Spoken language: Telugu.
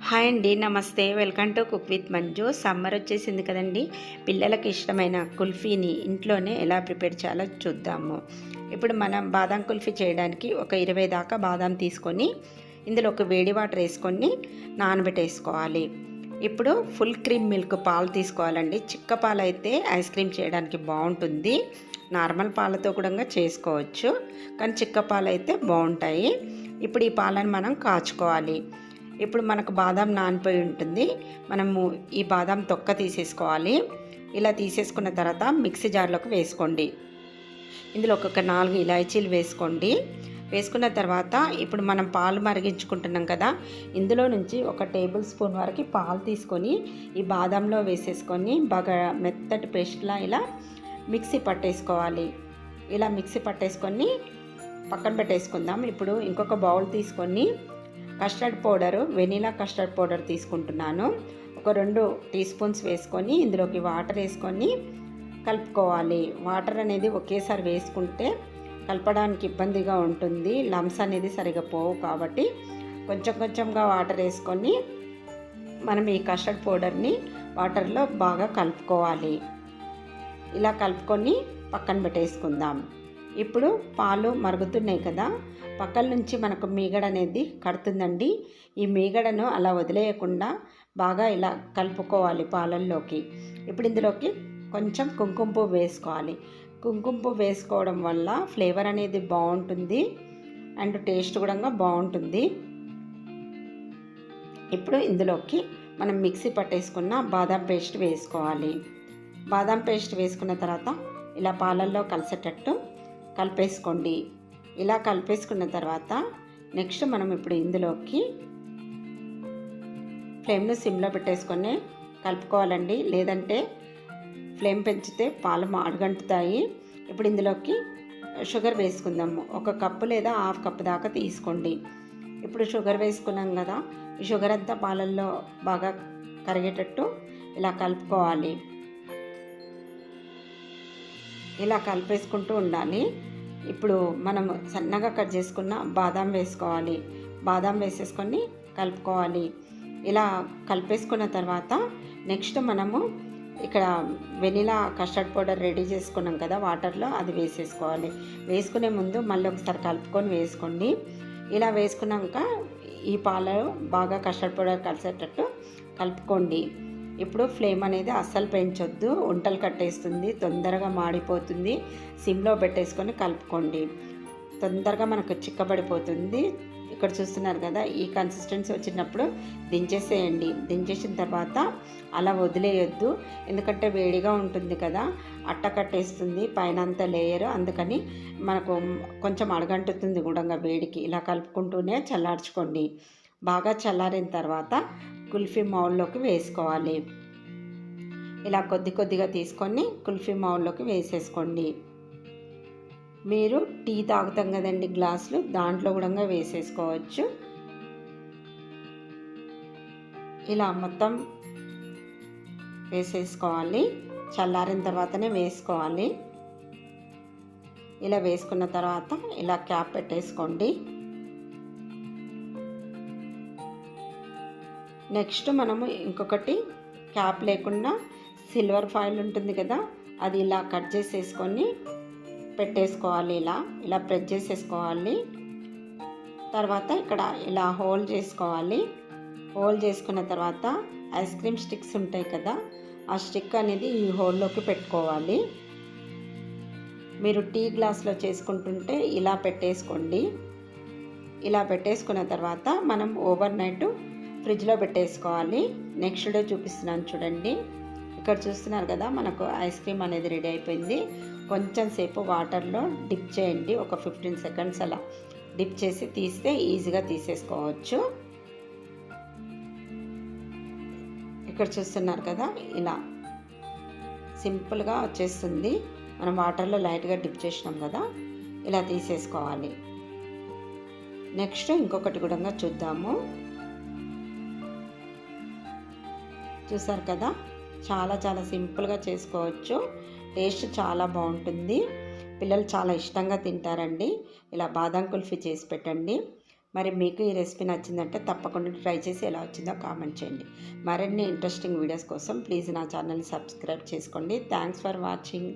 హాయ్ అండి, నమస్తే. Welcome to cook with Manju. Summer వచ్చేసింది కదండి. పిల్లలకి ఇష్టమైన కుల్ఫీని ఇంట్లోనే ఎలా ప్రిపేర్ చేయాలో చూద్దాము. ఇప్పుడు మనం బాదం కుల్ఫీ చేయడానికి ఒక 20 దాకా బాదం తీసుకొని ఇందులో ఒక వేడి వాటర్ వేసుకొని నానబెట్టేసుకోవాలి. ఇప్పుడు ఫుల్ క్రీమ్ మిల్క్ పాలు తీసుకోవాలండి. చిక్క పాలు అయితే ఐస్ క్రీమ్ చేయడానికి బాగుంటుంది. నార్మల్ పాలతో కూడా చేసుకోవచ్చు, కానీ చిక్క పాలు అయితే బాగుంటాయి. ఇప్పుడు ఈ పాలను మనం కాచుకోవాలి. ఇప్పుడు మనకు బాదం నానిపోయి ఉంటుంది. మనము ఈ బాదం తొక్క తీసేసుకోవాలి. ఇలా తీసేసుకున్న తర్వాత మిక్సీ జార్లోకి వేసుకోండి. ఇందులో ఒక 4 ఇలాచీలు వేసుకోండి. వేసుకున్న తర్వాత ఇప్పుడు మనం పాలు మరిగించుకుంటున్నాం కదా, ఇందులో నుంచి ఒక టేబుల్ స్పూన్ వరకు పాలు తీసుకొని ఈ బాదంలో వేసేసుకొని బాగా మెత్తటి పేస్ట్లా ఇలా మిక్సీ పట్టేసుకోవాలి. ఇలా మిక్సీ పట్టేసుకొని పక్కన పెట్టేసుకుందాం. ఇప్పుడు ఇంకొక బౌల్ తీసుకొని custard powder, vanilla custard powder తీసుకుంటున్నాను. ఒక 2 టీ స్పూన్స్ వేసుకొని ఇందులోకి వాటర్ వేసుకొని కలుపుకోవాలి. వాటర్ అనేది ఒకేసారి వేసుకుంటే కలపడానికి ఇబ్బందిగా ఉంటుంది, లమ్స్ అనేది సరిగా పోవు. కాబట్టి కొంచెం కొంచెంగా వాటర్ వేసుకొని మనం ఈ కస్టర్డ్ పౌడర్ని వాటర్లో బాగా కలుపుకోవాలి. ఇలా కలుపుకొని పక్కన పెట్టేసుకుందాం. ఇప్పుడు పాలు మరుగుతున్నాయి కదా, పక్కల నుంచి మనకు మీగడ అనేది కడుతుందండి. ఈ మీగడను అలా వదిలేయకుండా బాగా ఇలా కలుపుకోవాలి పాలల్లోకి. ఇప్పుడు ఇందులోకి కొంచెం కుంకుమ పువ్వు వేసుకోవాలి. కుంకుమ పువ్వు వేసుకోవడం వల్ల ఫ్లేవర్ అనేది బాగుంటుంది అండ్ టేస్ట్ కూడా బాగుంటుంది. ఇప్పుడు ఇందులోకి మనం మిక్సీ పట్టేసుకున్న బాదం పేస్ట్ వేసుకోవాలి. బాదం పేస్ట్ వేసుకున్న తర్వాత ఇలా పాలల్లో కలిసేటట్టు కలిపేసుకోండి. ఇలా కలిపేసుకున్న తర్వాత నెక్స్ట్ మనం ఇప్పుడు ఇందులోకి ఫ్లేమ్ను సిమ్లో పెట్టేసుకొని కలుపుకోవాలండి, లేదంటే ఫ్లేమ్ పెంచితే పాలు అడుగంటుతాయి. ఇప్పుడు ఇందులోకి షుగర్ వేసుకుందాము. 1 కప్పు లేదా 1/2 కప్పు దాకా తీసుకోండి. ఇప్పుడు షుగర్ వేసుకున్నాం కదా, ఈ షుగర్ అంతా పాలల్లో బాగా కరిగేటట్టు ఇలా కలుపుకోవాలి. ఇలా కలిపేసుకుంటూ ఉండాలి. ఇప్పుడు మనం సన్నగా కట్ చేసుకున్న బాదం వేసుకోవాలి. బాదం వేసేసుకొని కలుపుకోవాలి. ఇలా కలిపేసుకున్న తర్వాత నెక్స్ట్ మనము ఇక్కడ వెనిలా కస్టర్డ్ పౌడర్ రెడీ చేసుకున్నాం కదా వాటర్లో, అది వేసేసుకోవాలి. వేసుకునే ముందు మళ్ళీ ఒకసారి కలుపుకొని వేసుకోండి. ఇలా వేసుకున్నాక ఈ పాలు బాగా కస్టర్డ్ పౌడర్ కలిసేటట్టు కలుపుకోండి. ఇప్పుడు ఫ్లేమ్ అనేది అస్సలు పెంచొద్దు, ఉంటలు కట్టేస్తుంది, తొందరగా మాడిపోతుంది. సిమ్లో పెట్టేసుకొని కలుపుకోండి, తొందరగా మనకు చిక్కబడిపోతుంది. ఇక్కడ చూస్తున్నారు కదా, ఈ కన్సిస్టెన్సీ వచ్చినప్పుడు దించేసేయండి. దించేసిన తర్వాత అలా వదిలేయొద్దు, ఎందుకంటే వేడిగా ఉంటుంది కదా, అట్ట కట్టేస్తుంది పైన అంత లేయర్. అందుకని మనకు కొంచెం అడగంటుతుంది కూడా వేడికి. ఇలా కలుపుకుంటూనే చల్లార్చుకోండి. బాగా చల్లారిన తర్వాత కుల్ఫీ మౌల్లోకి వేసుకోవాలి. ఇలా కొద్ది కొద్దిగా తీసుకొని కుల్ఫీ మౌల్లోకి వేసేసుకోండి. మీరు టీ తాగుతాం కదండి గ్లాసులు, దాంట్లో కూడా వేసేసుకోవచ్చు. ఇలా మొత్తం వేసేసుకోవాలి. చల్లారిన తర్వాతనే వేసుకోవాలి. ఇలా వేసుకున్న తర్వాత ఇలా క్యాప్ పెట్టేసుకోండి. నెక్స్ట్ మనము ఇంకొకటి క్యాప్ లేకుండా సిల్వర్ ఫాయిల్ ఉంటుంది కదా, అది ఇలా కట్ చేసేసుకొని పెట్టేసుకోవాలి. ఇలా ప్రెస్ చేసేసుకోవాలి. తర్వాత ఇక్కడ ఇలా హోల్ చేసుకోవాలి. హోల్ చేసుకున్న తర్వాత ఐస్ క్రీమ్ స్టిక్స్ ఉంటాయి కదా, ఆ స్టిక్ అనేది ఈ హోల్లోకి పెట్టుకోవాలి. మీరు టీ గ్లాస్లో చేసుకుంటుంటే ఇలా పెట్టేసుకోండి. ఇలా పెట్టేసుకున్న తర్వాత మనం ఓవర్ నైట్ ఫ్రిడ్జ్లో పెట్టేసుకోవాలి. నెక్స్ట్ డే చూపిస్తున్నాను చూడండి. ఇక్కడ చూస్తున్నారు కదా, మనకు ఐస్ క్రీమ్ అనేది రెడీ అయిపోయింది. కొంచెం సేపు వాటర్లో డిప్ చేయండి, ఒక 15 సెకండ్స్ అలా డిప్ చేసి తీస్తే ఈజీగా తీసేసుకోవచ్చు. ఇక్కడ చూస్తున్నారు కదా, ఇలా సింపుల్గా వచ్చేస్తుంది. మనం వాటర్లో లైట్గా డిప్ చేసినాం కదా, ఇలా తీసేసుకోవాలి. నెక్స్ట్ ఇంకొకటి కూడా చూద్దాము. చూసారు కదా, చాలా చాలా సింపుల్గా చేసుకోవచ్చు. టేస్ట్ చాలా బాగుంటుంది, పిల్లలు చాలా ఇష్టంగా తింటారండి. ఇలా బాదం కుల్ఫీ చేసి పెట్టండి. మరి మీకు ఈ రెసిపీ నచ్చిందంటే తప్పకుండా ట్రై చేసి ఎలా వచ్చిందో కామెంట్ చేయండి. మరిన్ని ఇంట్రెస్టింగ్ వీడియోస్ కోసం ప్లీజ్ నా ఛానల్ని సబ్స్క్రైబ్ చేసుకోండి. Thanks for watching.